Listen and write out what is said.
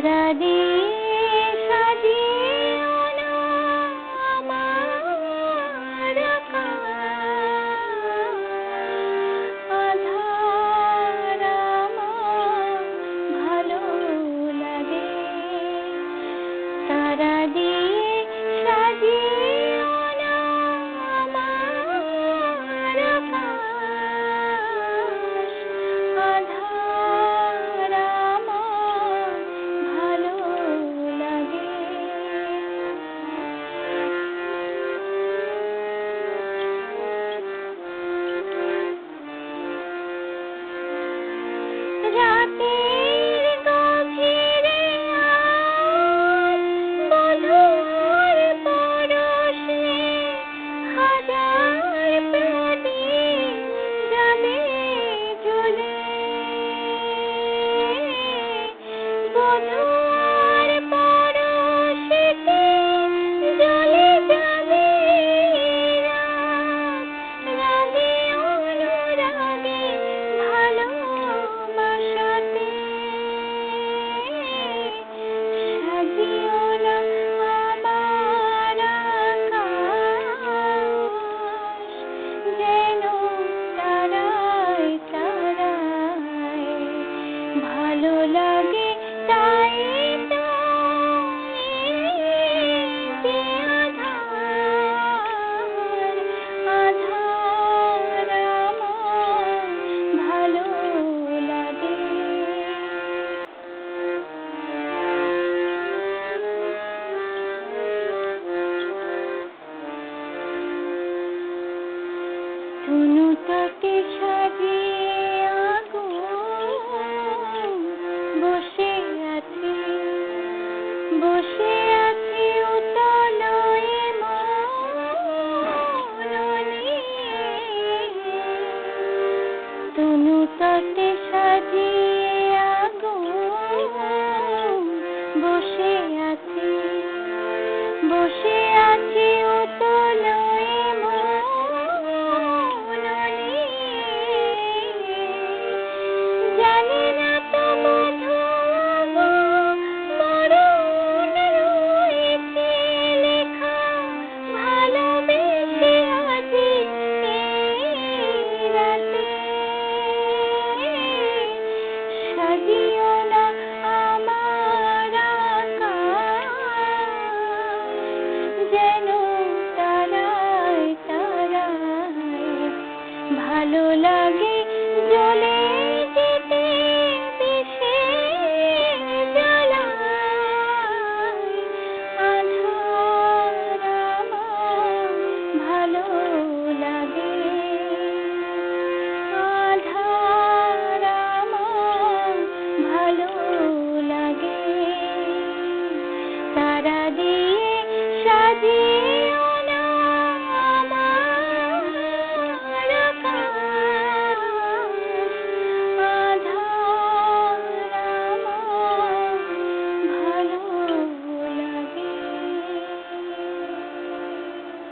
তারা দিয়ে সাজিও না আমার আধার আমার ভালো লাগে। তারা দিয়ে সাজিও না আমার আকাশ, আধার আমার ভালো লাগে। রাতের গভীরে আজ মধুর পরশে হাজার প্রদীপ জ্বলে জ্বলে। মধুর পরশেতে জ্বলে যাবে রাত, রাগে অনুরাগে ভালোবাসাতে। সাজিও না আমার আকাশ, যেন তারায় তারায় ভালো লাগে। তাই তো যে আধার, আধার আমার ভালো লাগে। ধনু তাকে সাজিয়ে আগুন বসে আছি, বসে আছি উতল এ মননে। ধনু তাকে সাজিয়ে আগুন বসে আছি, বসে আছি উতল এ মননে। জানি না তো মধু মরণ রয়েছে লেখা, ভালোবেসে আছি এই রাতে। সাজিও না আমার আকাশ, যেন তারায় তারায় ভালো লাগে।